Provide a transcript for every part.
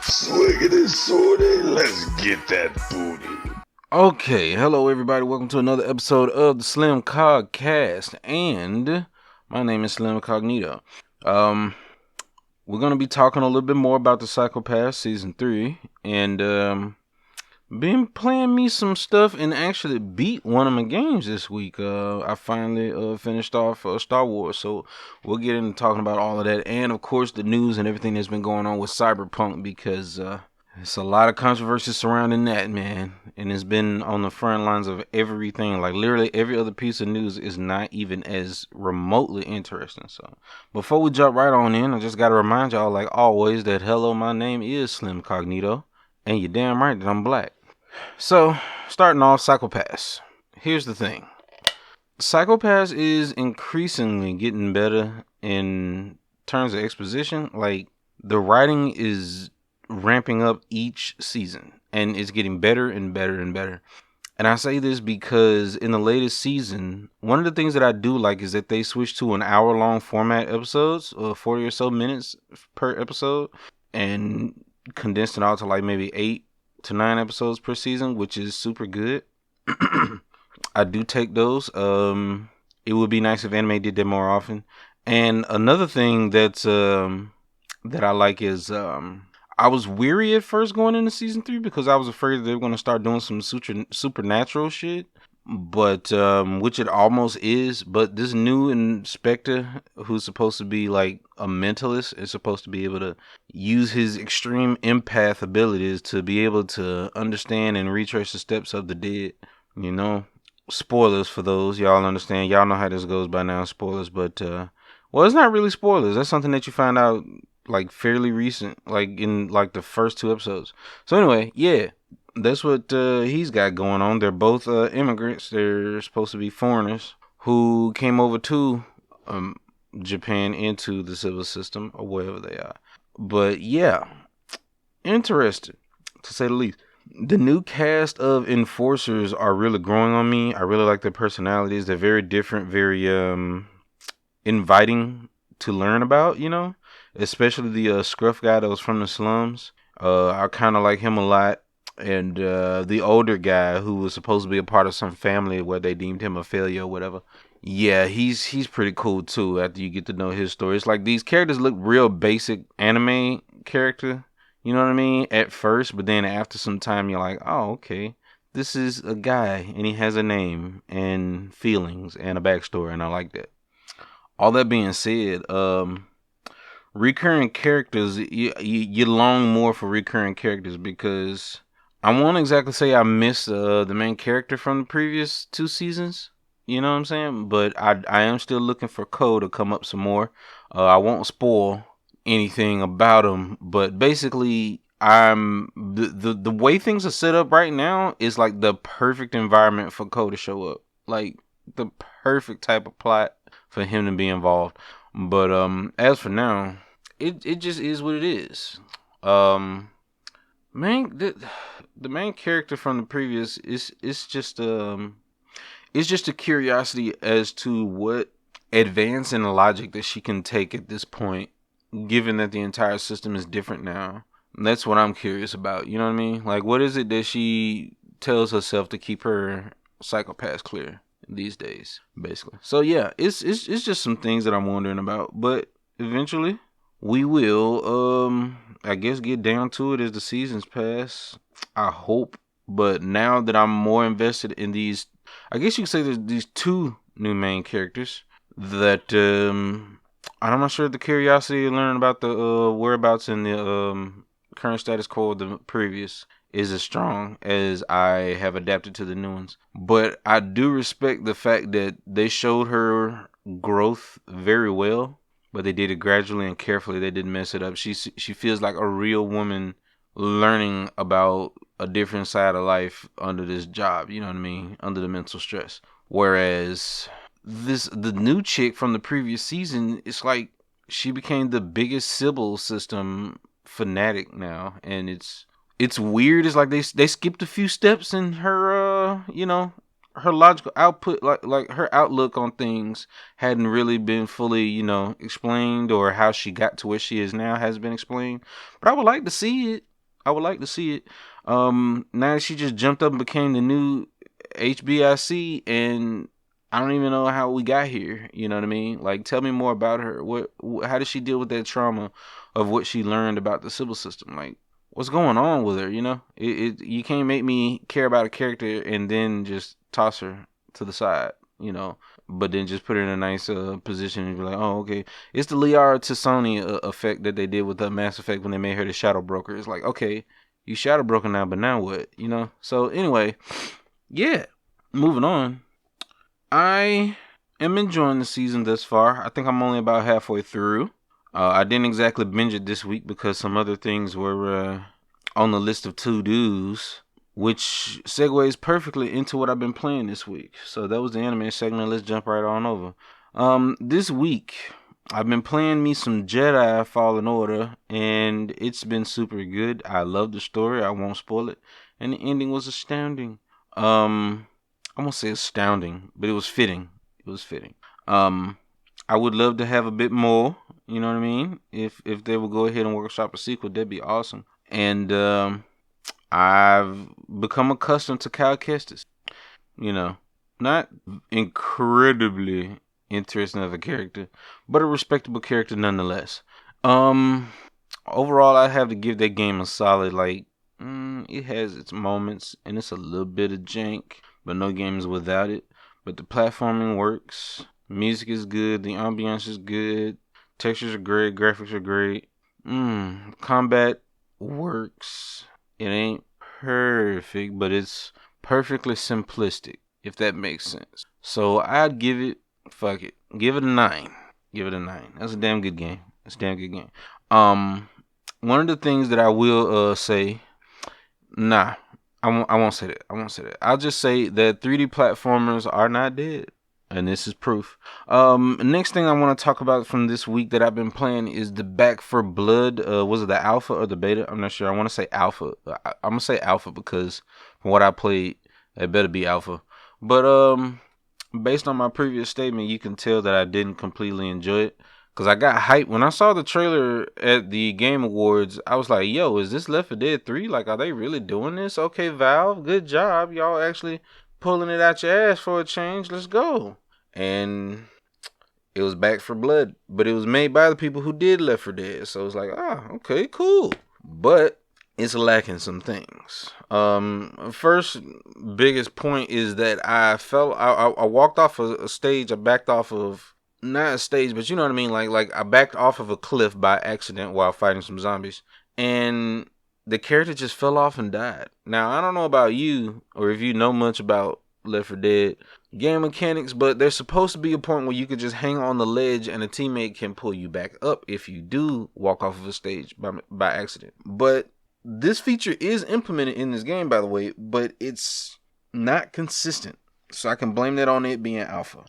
Swiggity sorty, let's get that booty. Okay, hello everybody. Welcome to another episode of the Slim Cogcast, and my name is Slim Cognito. We're gonna be talking a little bit more about the Cyberpunk Season 3, and been playing me some stuff and actually beat one of my games this week. I finally finished off Star Wars, so we'll get into talking about all of that, and of course the news and everything that's been going on with Cyberpunk, because it's a lot of controversy surrounding that, man, and it's been on the front lines of everything. Like literally every other piece of news is not even as remotely interesting. So before we jump right on in, I just gotta remind y'all, like always, that hello, my name is Slim Cognito, and you're damn right that I'm black. So, starting off, Psychopass. Here's the thing. Psychopass is increasingly getting better in terms of exposition. Like, the writing is ramping up each season, and it's getting better and better and better. And I say this because in the latest season, one of the things that I do like is that they switched to an hour-long format episodes, 40 or so minutes per episode, and condensed it out to like maybe 8 to 9 episodes per season, which is super good. I do take those. It would be nice if anime did that more often. And another thing that I like is I was weary at first going into season 3 because I was afraid that they were going to start doing some supernatural shit. But which it almost is. But this new inspector, who's supposed to be like a mentalist, is supposed to be able to use his extreme empath abilities to be able to understand and retrace the steps of the dead. You know, spoilers for those, y'all understand. Y'all know how this goes by now. Spoilers, but well, it's not really spoilers. That's something that you find out like fairly recent, like in like the first 2 episodes. So anyway, yeah. That's what he's got going on. They're both immigrants. They're supposed to be foreigners who came over to Japan into the civil system or wherever they are. But yeah, interesting to say the least. The new cast of enforcers are really growing on me. I really like their personalities. They're very different, very inviting to learn about, you know, especially the scruff guy that was from the slums. I kind of like him a lot. And the older guy who was supposed to be a part of some family where they deemed him a failure or whatever. Yeah, he's pretty cool too after you get to know his story. It's like these characters look real basic anime character, you know what I mean, at first, but then after some time you're like, oh, okay. This is a guy and he has a name and feelings and a backstory, and I like that. All that being said, recurring characters, you long more for recurring characters because I won't exactly say I miss the main character from the previous 2 seasons. You know what I'm saying? But I am still looking for Ko to come up some more. I won't spoil anything about him, but basically, the way things are set up right now is like the perfect environment for Ko to show up. Like the perfect type of plot for him to be involved. But as for now, it just is what it is. Man, the main character from the previous is it's just a curiosity as to what advance in logic that she can take at this point, given that the entire system is different now. That's what I'm curious about. You know what I mean? Like, what is it that she tells herself to keep her psychopaths clear these days, basically? So yeah, it's just some things that I'm wondering about, but eventually we will I guess get down to it as the seasons pass. I hope. But now that I'm more invested in these, I guess you could say there's these 2 new main characters that I'm not sure the curiosity to learn about the whereabouts in the current status quo of the previous is as strong as I have adapted to the new ones. But I do respect the fact that they showed her growth very well, but they did it gradually and carefully. They didn't mess it up. She feels like a real woman learning about a different side of life under this job. You know what I mean? Under the mental stress. Whereas the new chick from the previous season, it's like she became the biggest Sybil system fanatic now, and it's weird. It's like they skipped a few steps in her her logical output, like her outlook on things hadn't really been fully explained, or how she got to where she is now has been explained. But I would like to see it. I would like to see it. Now she just jumped up and became the new HBIC, and I don't even know how we got here. You know what I mean? Like, tell me more about her. How did she deal with that trauma of what she learned about the civil system? Like, what's going on with her? You know, you can't make me care about a character and then just toss her to the side. You know, but then just put her in a nice position and be like, oh, okay. It's the Liara Tassoni effect that they did with the Mass Effect when they made her the Shadow Broker. It's like, okay, you Shadow Broker now, but now what? You know? So anyway, yeah, moving on. I am enjoying the season thus far. I think I'm only about halfway through. I didn't exactly binge it this week because some other things were on the list of to-dos, which segues perfectly into what I've been playing this week. So that was the anime segment. Let's jump right on over. This week, I've been playing me some Jedi Fallen Order, and it's been super good. I love the story. I won't spoil it. And the ending was astounding. I won't say astounding, but it was fitting. It was fitting. I would love to have a bit more. You know what I mean? If they would go ahead and workshop a sequel, that'd be awesome. And I've become accustomed to Cogcast. You know, not incredibly interesting of a character, but a respectable character nonetheless. Overall, I have to give that game a solid, like, it has its moments, and it's a little bit of jank, but no game is without it. But the platforming works, music is good, the ambiance is good, textures are great, graphics are great. Combat works. It ain't perfect, but it's perfectly simplistic, if that makes sense. So I'd give it, fuck it, give it a 9. Give it a 9. That's a damn good game. That's a damn good game. One of the things that I will say, nah, I won't say that. I won't say that. I'll just say that 3D platformers are not dead. And this is proof. Next thing I want to talk about from this week that I've been playing is the Back for Blood. Was it the alpha or the beta? I'm not sure. I want to say alpha. I'm gonna say alpha because from what I played, it better be alpha. But based on my previous statement, you can tell that I didn't completely enjoy it. Cause I got hyped when I saw the trailer at the Game Awards. I was like, "Yo, is this Left 4 Dead 3? Like, are they really doing this? Okay, Valve, good job, y'all actually pulling it out your ass for a change. Let's go." And it was Back for Blood, but it was made by the people who did Left 4 Dead. So it's like, okay, cool. But it's lacking some things. First biggest point is that I walked off a stage. I backed off of. Not a stage, but you know what I mean. Like I backed off of a cliff by accident while fighting some zombies, and the character just fell off and died. Now I don't know about you or if you know much about Left 4 Dead game mechanics, but there's supposed to be a point where you could just hang on the ledge and a teammate can pull you back up if you do walk off of a stage by accident. But this feature is implemented in this game, by the way, but it's not consistent, so I can blame that on it being alpha.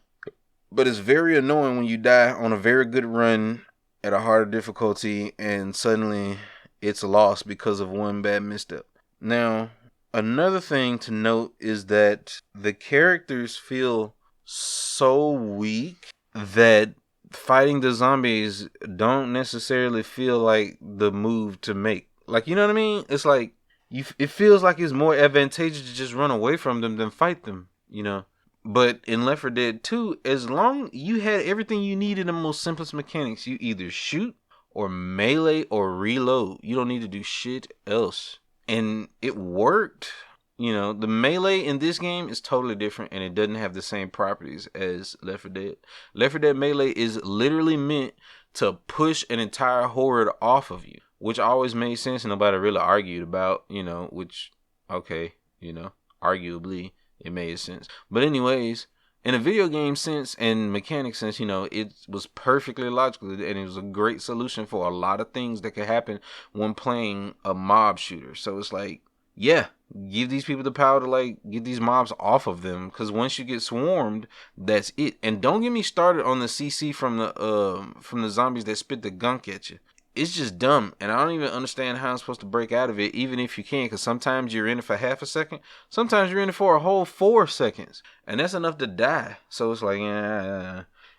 But it's very annoying when you die on a very good run at a harder difficulty and suddenly it's a loss because of one bad misstep. Now, another thing to note is that the characters feel so weak that fighting the zombies don't necessarily feel like the move to make. Like, you know what I mean? It's like, it feels like it's more advantageous to just run away from them than fight them, you know? But in Left 4 Dead 2, as long you had everything you needed in the most simplest mechanics, you either shoot or melee or reload. You don't need to do shit else. And it worked. You know, the melee in this game is totally different and it doesn't have the same properties as Left 4 Dead. Left 4 Dead melee is literally meant to push an entire horde off of you, which always made sense and nobody really argued about, you know, which, okay, you know, arguably it made sense. But anyways, in a video game sense and mechanic sense, you know, it was perfectly logical and it was a great solution for a lot of things that could happen when playing a mob shooter. So it's like, yeah, give these people the power to like get these mobs off of them, because once you get swarmed, that's it. And don't get me started on the CC from the zombies that spit the gunk at you. It's just dumb, and I don't even understand how I'm supposed to break out of it, even if you can, because sometimes you're in it for half a second, sometimes you're in it for a whole 4 seconds, and that's enough to die. So it's like,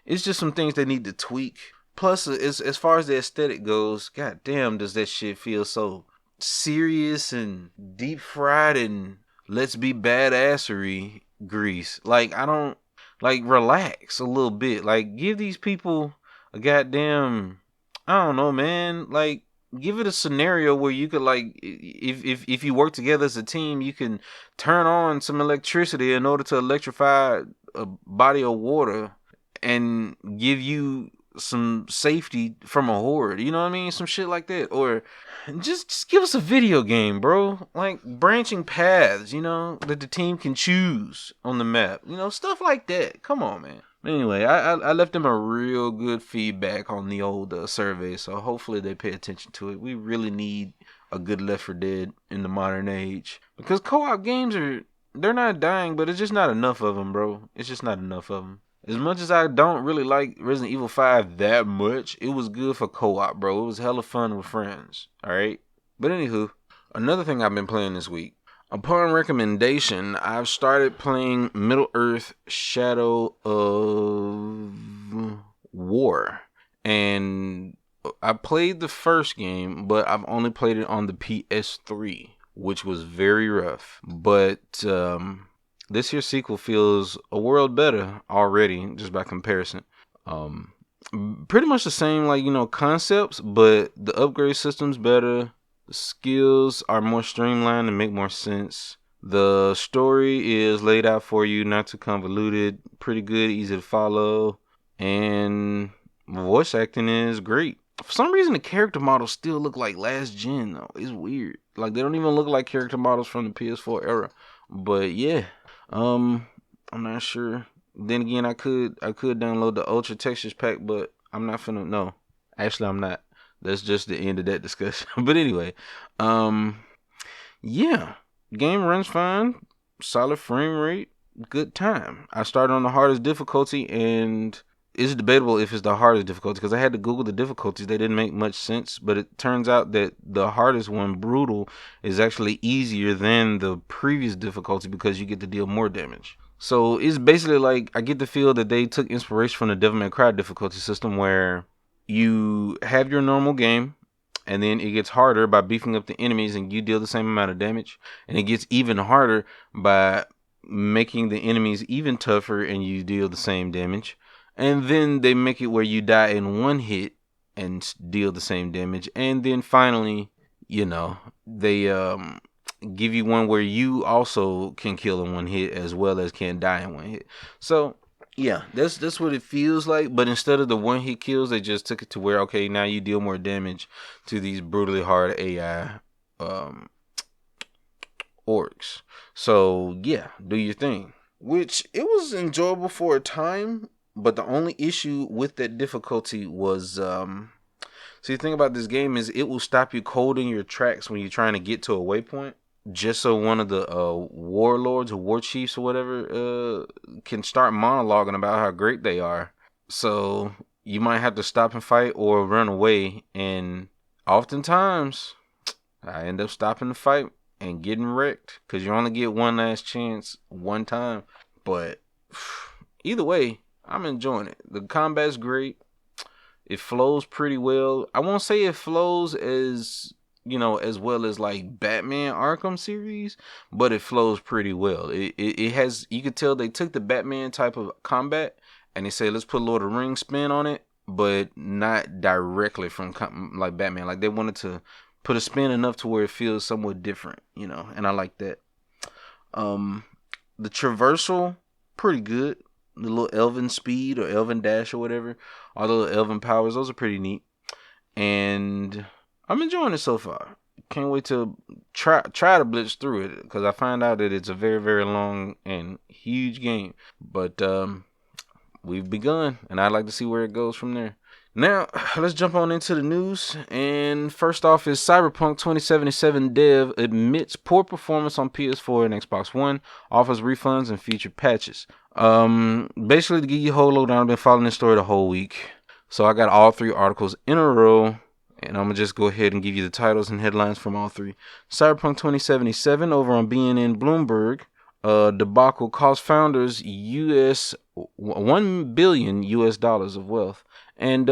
it's just some things they need to tweak. Plus, as far as the aesthetic goes, god damn, does that shit feel so serious and deep fried and let's be badassery grease. Like, I don't, like, relax a little bit. Like, give these people a goddamn, I don't know, man. Like, give it a scenario where you could, like, if you work together as a team, you can turn on some electricity in order to electrify a body of water and give you some safety from a horde. You know what I mean? Some shit like that. Or just give us a video game, bro. Like branching paths, that the team can choose on the map. Stuff like that. Come on, man. Anyway, I left them a real good feedback on the old survey, so hopefully they pay attention to it. We really need a good Left 4 Dead in the modern age, because co-op games they're not dying, but it's just not enough of them, bro. It's just not enough of them. As much as I don't really like Resident Evil 5 that much, it was good for co-op, bro. It was hella fun with friends, alright? But anywho, another thing I've been playing this week. Upon recommendation, I've started playing Middle-earth: Shadow of War. And I played the first game, but I've only played it on the PS3, which was very rough. But this here sequel feels a world better already, just by comparison. Pretty much the same, concepts, but the upgrade system's better. The skills are more streamlined and make more sense. The story is laid out for you, not too convoluted. Pretty good, easy to follow. And voice acting is great. For some reason, the character models still look like last gen, though. It's weird. Like, they don't even look like character models from the PS4 era. But yeah, I'm not sure. Then again, I could download the Ultra Textures pack, but I'm not finna. No, actually, I'm not. That's just the end of that discussion. But anyway, yeah, game runs fine, solid frame rate, good time. I started on the hardest difficulty, and it's debatable if it's the hardest difficulty, because I had to Google the difficulties. They didn't make much sense, but it turns out that the hardest one, brutal, is actually easier than the previous difficulty because you get to deal more damage. So it's basically like, I get the feel that they took inspiration from the Devil May Cry difficulty system, where you have your normal game, and then it gets harder by beefing up the enemies and you deal the same amount of damage. And it gets even harder by making the enemies even tougher and you deal the same damage. And then they make it where you die in one hit and deal the same damage. And then finally, they give you one where you also can kill in one hit as well as can die in one hit. So yeah, that's what it feels like. But instead of the one hit kills, they just took it to where, okay, now you deal more damage to these brutally hard AI orcs. So yeah, do your thing. Which, it was enjoyable for a time, but the only issue with that difficulty was see, the thing about this game is it will stop you cold in your tracks when you're trying to get to a waypoint, just so one of the warlords or war chiefs or whatever can start monologuing about how great they are. So you might have to stop and fight or run away, and oftentimes I end up stopping the fight and getting wrecked, because you only get one last chance one time. But either way, I'm enjoying it. The combat's great. It flows pretty well. I won't say it flows as well as like Batman Arkham series, but it flows pretty well. It has, you could tell they took the Batman type of combat and they said, let's put a Lord of the Rings spin on it, but not directly from like Batman. Like, they wanted to put a spin enough to where it feels somewhat different, and I like that. The traversal, pretty good. The little elven speed or elven dash or whatever, all the little elven powers, those are pretty neat. And I'm enjoying it so far. Can't wait to try to blitz through it, because I find out that it's a very, very long and huge game. But we've begun, and I'd like to see where it goes from there. Now, let's jump on into the news. And first off is Cyberpunk 2077 dev admits poor performance on PS4 and Xbox One, offers refunds and featured patches. Basically, to give you a whole lowdown, I've been following this story the whole week. So I got all three articles in a row, and I'm going to just go ahead and give you the titles and headlines from all three. Cyberpunk 2077 over on BNN Bloomberg. Debacle cost founders $1 billion of wealth. And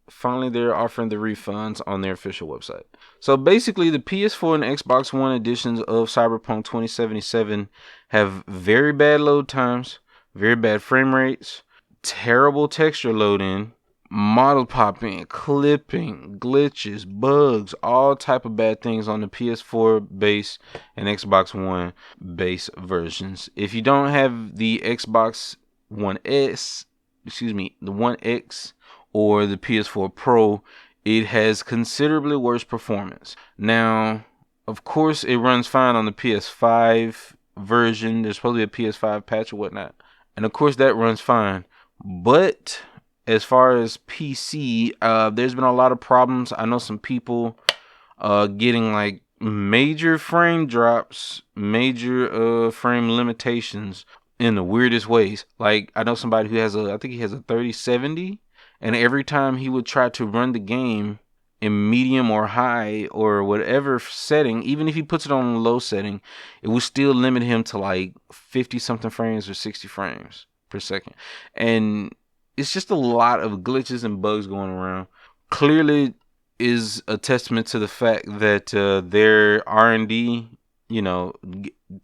finally they're offering the refunds on their official website. So basically, the PS4 and Xbox One editions of Cyberpunk 2077 have very bad load times, very bad frame rates, terrible texture loading, model popping, clipping, glitches, bugs, all type of bad things on the PS4 base and Xbox One base versions. If you don't have the Xbox One S, the One X or the PS4 Pro, it has considerably worse performance. Now, of course, it runs fine on the PS5 version. There's probably a PS5 patch or whatnot. And of course, that runs fine. But as far as PC, there's been a lot of problems. I know some people getting like major frame drops, major frame limitations in the weirdest ways. Like I know somebody who has I think he has a 3070, and every time he would try to run the game in medium or high or whatever setting, even if he puts it on low setting, it would still limit him to like 50 something frames or 60 frames per second. And it's just a lot of glitches and bugs going around. Clearly is a testament to the fact that their R&D,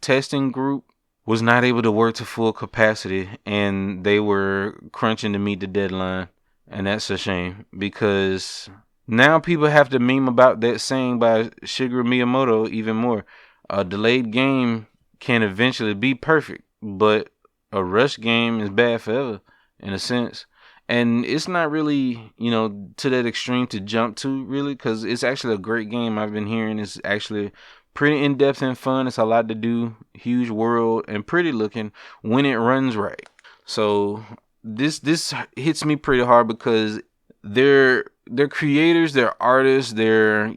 testing group was not able to work to full capacity, and they were crunching to meet the deadline. And that's a shame, because now people have to meme about that saying by Shigeru Miyamoto even more. A delayed game can eventually be perfect, but a rush game is bad forever, in a sense. And it's not really, to that extreme to jump to, really, because it's actually a great game. I've been hearing it's actually pretty in-depth and fun. It's a lot to do, huge world, and pretty looking when it runs right. So this hits me pretty hard, because they're creators, they're artists, they're,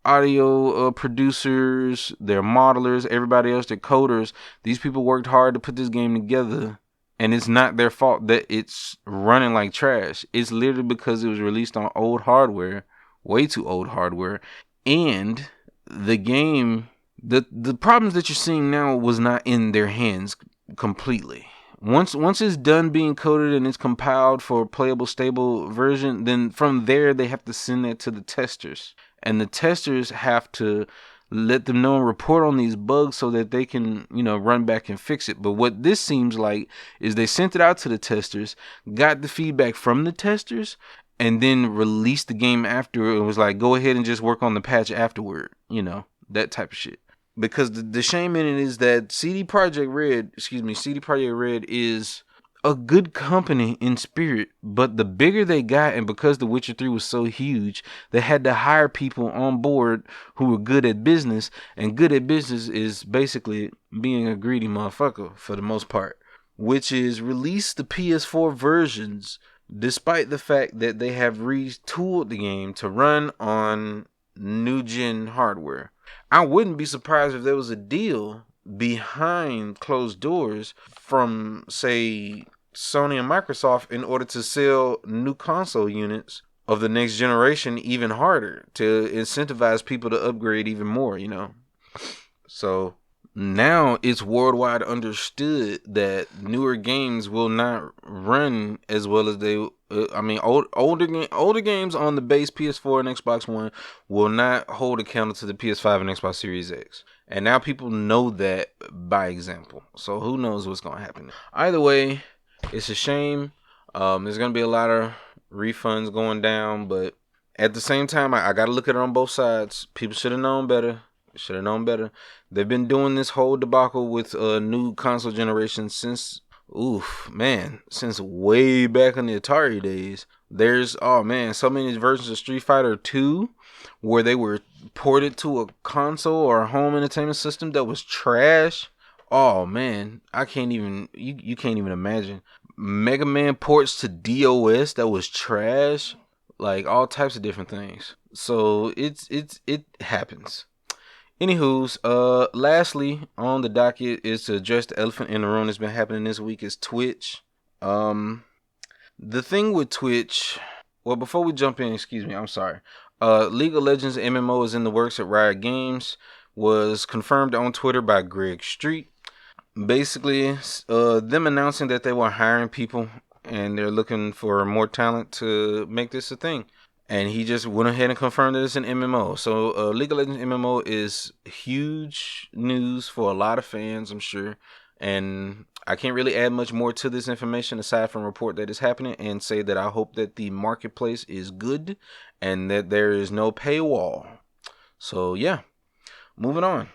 audio producers, they're modelers, everybody else, they're coders. These people worked hard to put this game together, and it's not their fault that it's running like trash. It's literally because it was released on old hardware, way too old hardware, and the game, the problems that you're seeing now was not in their hands completely. Once it's done being coded and it's compiled for a playable, stable version, then from there they have to send that to the testers. And the testers have to let them know and report on these bugs so that they can, run back and fix it. But what this seems like is they sent it out to the testers, got the feedback from the testers, and then released the game after. It was like, go ahead and just work on the patch afterward, that type of shit. Because the shame in it is that CD Projekt Red is a good company in spirit, but the bigger they got, and because The Witcher 3 was so huge, they had to hire people on board who were good at business, and good at business is basically being a greedy motherfucker for the most part, which is release the PS4 versions despite the fact that they have retooled the game to run on new gen hardware. I wouldn't be surprised if there was a deal behind closed doors from, say, Sony and Microsoft in order to sell new console units of the next generation even harder, to incentivize people to upgrade even more, So now it's worldwide understood that newer games will not run as well as they older games on the base PS4 and Xbox One will not hold a candle to the PS5 and Xbox Series X. And now people know that by example. So who knows what's going to happen. Either way, it's a shame. There's going to be a lot of refunds going down, but at the same time, I got to look at it on both sides. People should have known better. They've been doing this whole debacle with new console generation since way back in the Atari days. There's so many versions of Street Fighter 2 where they were ported to a console or a home entertainment system that was trash. Oh man, I can't even you can't even imagine. Mega Man ports to DOS that was trash. Like all types of different things. So it happens. Anywho's, lastly on the docket is to address the elephant in the room that's been happening this week is Twitch. The thing with Twitch, well, before we jump in, I'm sorry. League of Legends MMO is in the works at Riot Games, was confirmed on Twitter by Greg Street. Basically, them announcing that they were hiring people and they're looking for more talent to make this a thing. And he just went ahead and confirmed that it's an MMO. So League of Legends MMO is huge news for a lot of fans, I'm sure. And I can't really add much more to this information aside from report that it's happening and say that I hope that the marketplace is good and that there is no paywall. So yeah, moving on.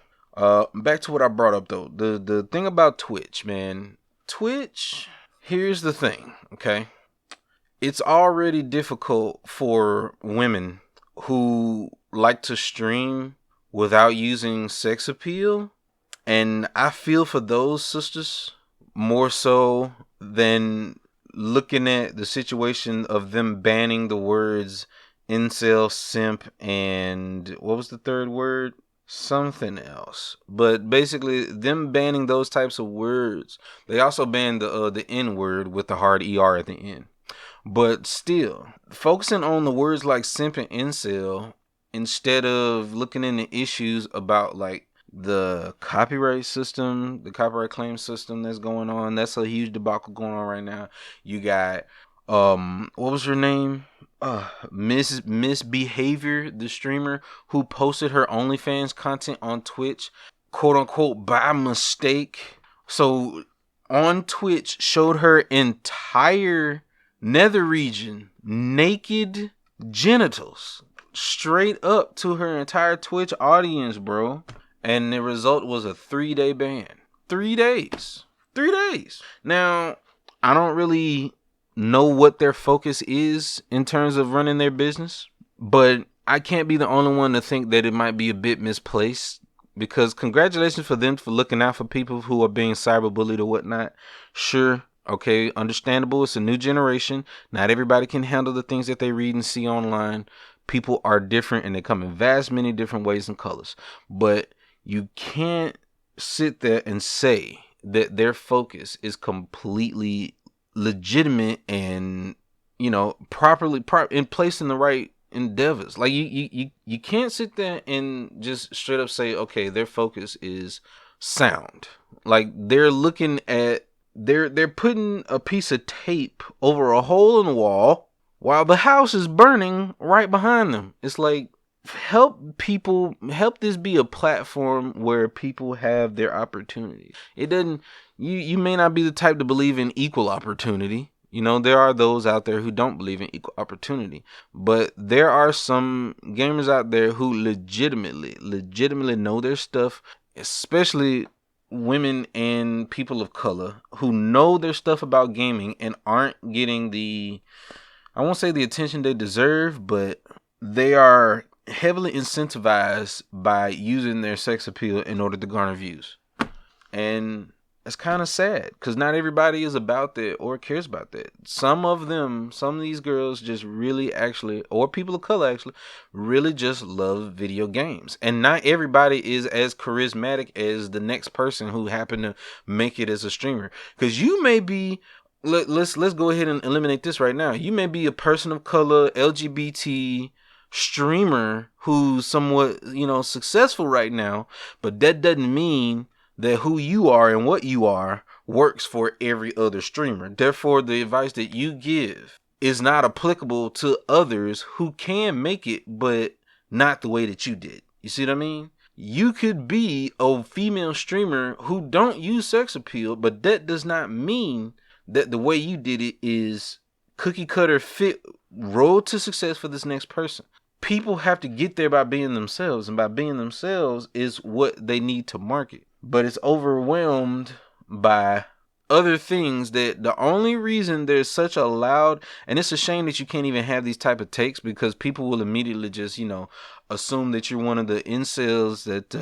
Back to what I brought up though. The thing about Twitch, man. Twitch, here's the thing, okay? It's already difficult for women who like to stream without using sex appeal. And I feel for those sisters more so than looking at the situation of them banning the words incel, simp, and what was the third word? Something else. But basically, them banning those types of words. They also banned the N word with the hard ER at the end. But still, focusing on the words like simp and incel instead of looking into issues about like the copyright system, the copyright claim system that's going on. That's a huge debacle going on right now. You got what was her name? Misbehavior, the streamer who posted her OnlyFans content on Twitch, quote unquote, by mistake. So on Twitch showed her entire nether region naked genitals straight up to her entire Twitch audience, bro. And the result was a 3-day ban. 3 days. 3 days. Now, I don't really know what their focus is in terms of running their business, but I can't be the only one to think that it might be a bit misplaced, because congratulations for them for looking out for people who are being cyberbullied or whatnot. Sure, okay, understandable. It's a new generation. Not everybody can handle the things that they read and see online. People are different and they come in vast many different ways and colors. But you can't sit there and say that their focus is completely legitimate and, you know, properly in place in the right endeavors. Like you can't sit there and just straight up say, okay, their focus is sound. Like they're looking at they're putting a piece of tape over a hole in the wall while the house is burning right behind them. It's like, help this be a platform where people have their opportunities. It doesn't, you may not be the type to believe in equal opportunity. You know, there are those out there who don't believe in equal opportunity, but there are some gamers out there who legitimately know their stuff, especially women and people of color who know their stuff about gaming and aren't getting the, I won't say the attention they deserve, but they are heavily incentivized by using their sex appeal in order to garner views. And it's kind of sad because not everybody is about that or cares about that. Some of these girls just really actually, or people of color actually, really just love video games. And not everybody is as charismatic as the next person who happened to make it as a streamer. Because you may be, let's go ahead and eliminate this right now. You may be a person of color, LGBT streamer who's somewhat, you know, successful right now, but that doesn't mean that who you are and what you are works for every other streamer. Therefore, the advice that you give is not applicable to others who can make it, but not the way that you did. You see what I mean? You could be a female streamer who don't use sex appeal, but that does not mean that the way you did it is cookie cutter fit road to success for this next person. People have to get there by being themselves, and by being themselves is what they need to market. But it's overwhelmed by other things that the only reason there's such a loud, and it's a shame that you can't even have these type of takes, because people will immediately just, you know, assume that you're one of the incels that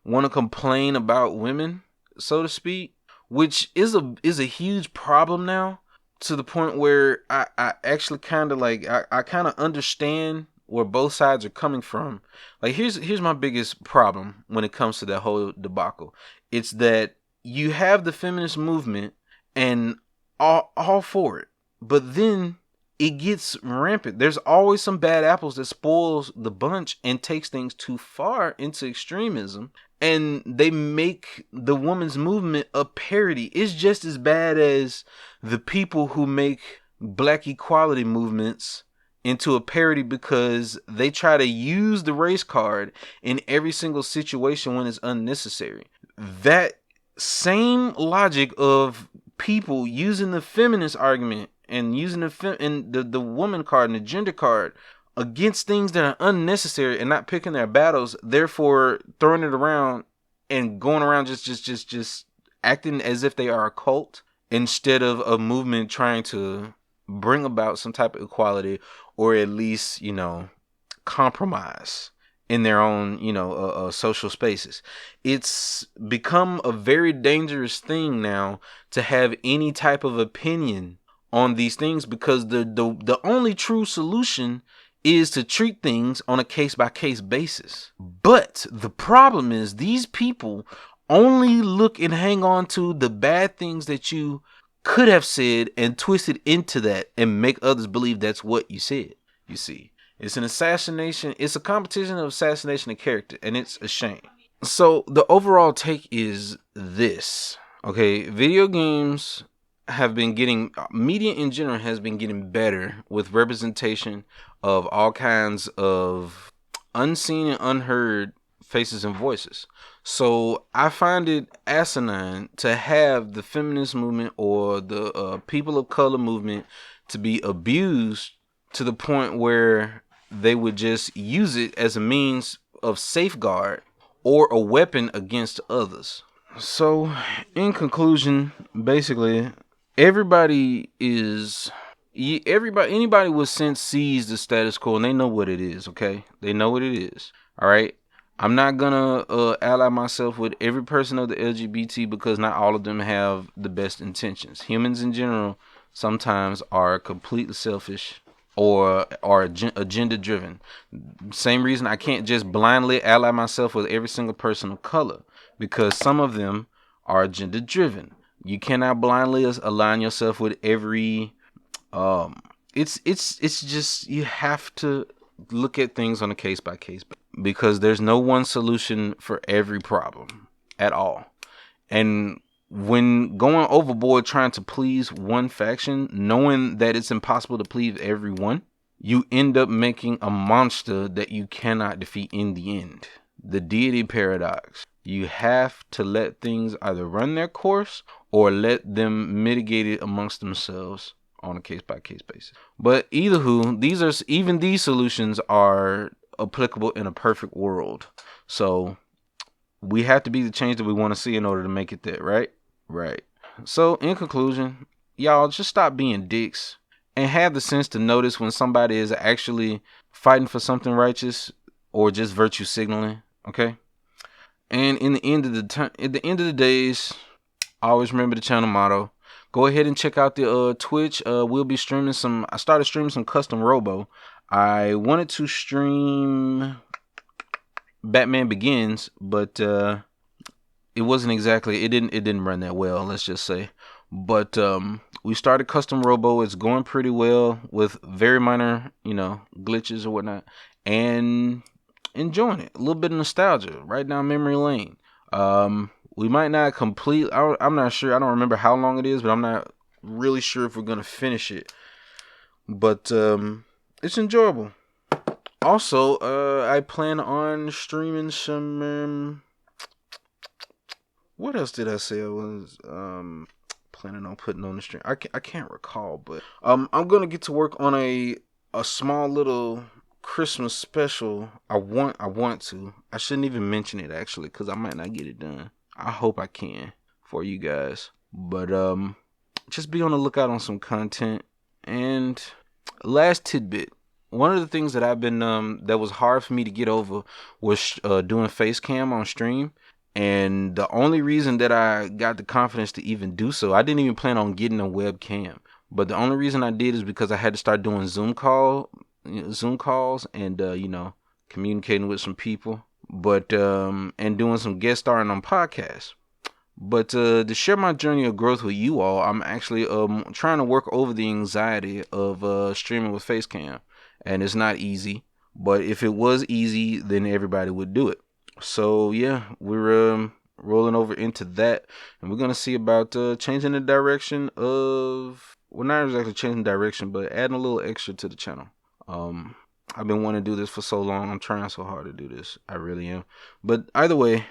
want to complain about women, so to speak, which is a huge problem now, to the point where I actually kind of like, I kind of understand where both sides are coming from. Like, here's my biggest problem when it comes to that whole debacle. It's that you have the feminist movement and all for it, but then it gets rampant. There's always some bad apples that spoils the bunch and takes things too far into extremism. And they make the women's movement a parody. It's just as bad as the people who make black equality movements into a parody because they try to use the race card in every single situation when it's unnecessary. That same logic of people using the feminist argument and using the woman card and the gender card against things that are unnecessary and not picking their battles, therefore throwing it around and going around just acting as if they are a cult instead of a movement trying to bring about some type of equality or at least, compromise in their own, social spaces. It's become a very dangerous thing now to have any type of opinion on these things because the only true solution is to treat things on a case-by-case basis. But the problem is these people only look and hang on to the bad things that you could have said and twist it into that and make others believe that's what you said. You see, it's an assassination. It's a competition of assassination of character, and it's a shame. So the overall take is this. Okay, video games have been getting, media in general has been getting better with representation of all kinds of unseen and unheard faces and voices. So I find it asinine to have the feminist movement or the people of color movement to be abused to the point where they would just use it as a means of safeguard or a weapon against others. So in conclusion, basically, anybody with sense sees the status quo and they know what it is, okay? They know what it is, all right? I'm not gonna ally myself with every person of the LGBT because not all of them have the best intentions. Humans in general sometimes are completely selfish or are agenda driven. Same reason I can't just blindly ally myself with every single person of color because some of them are agenda driven. You cannot blindly align yourself with every it's just you have to look at things on a case by case because there's no one solution for every problem at all. And when going overboard trying to please one faction, knowing that it's impossible to please everyone, you end up making a monster that you cannot defeat in the end. The deity paradox. You have to let things either run their course or let them mitigate it amongst themselves on a case-by-case basis. But either who, these solutions are applicable in a perfect world. So we have to be the change that we want to see in order to make it there, right? Right. So in conclusion, y'all just stop being dicks and have the sense to notice when somebody is actually fighting for something righteous or just virtue signaling, okay? And at the end of the days, always remember the channel motto. Go ahead and check out the Twitch. We'll be streaming I started streaming some custom Robo. I wanted to stream Batman Begins, but it wasn't exactly. It didn't run that well. Let's just say. But we started custom Robo. It's going pretty well with very minor, glitches or whatnot, and enjoying it. A little bit of nostalgia right down memory lane. We might not complete. I'm not sure. I don't remember how long it is, but I'm not really sure if we're gonna finish it. But it's enjoyable. Also, I plan on streaming some. What else did I say I was planning on putting on the stream? I can't recall, but I'm gonna get to work on a small little Christmas special. I want to. I shouldn't even mention it actually, because I might not get it done. I hope I can for you guys. But just be on the lookout on some content. And last tidbit. One of the things that I've been that was hard for me to get over was doing face cam on stream. And the only reason that I got the confidence to even do so, I didn't even plan on getting a webcam. But the only reason I did is because I had to start doing Zoom calls and communicating with some people. But and doing some guest starring on podcasts. But to share my journey of growth with you all, I'm actually trying to work over the anxiety of streaming with Facecam, and it's not easy. But if it was easy, then everybody would do it. So yeah, we're rolling over into that, and we're gonna see about changing the direction of, well, not exactly changing direction, but adding a little extra to the channel. I've been wanting to do this for so long. I'm trying so hard to do this. I really am. But either way,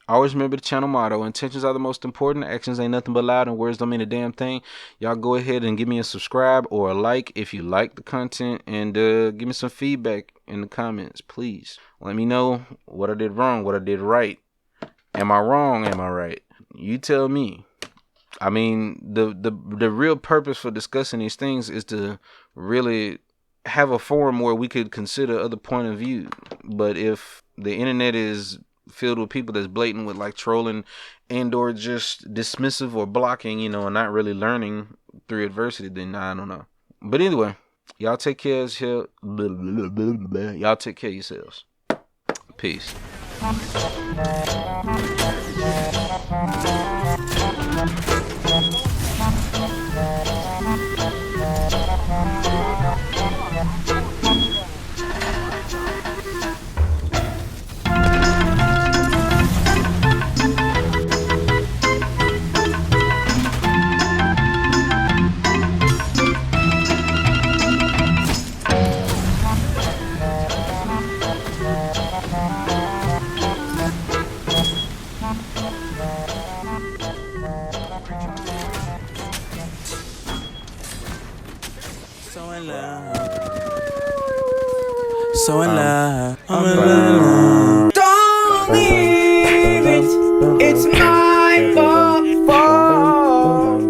always remember the channel motto: intentions are the most important. Actions ain't nothing but loud, and words don't mean a damn thing. Y'all go ahead and give me a subscribe or a like if you like the content, and give me some feedback in the comments, please. Let me know what I did wrong, what I did right. Am I wrong? Am I right? You tell me. I mean, the real purpose for discussing these things is to really have a forum where we could consider other point of view. But if the internet is filled with people that's blatant with like trolling and or just dismissive or blocking, and not really learning through adversity, then I don't know. But anyway, y'all take care of yourselves. Y'all take care of yourselves. Peace. So in love, I'm in love. Don't leave it, it's my fault.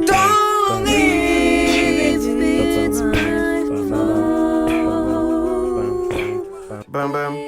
Don't leave it, it's my fault. Bam bam.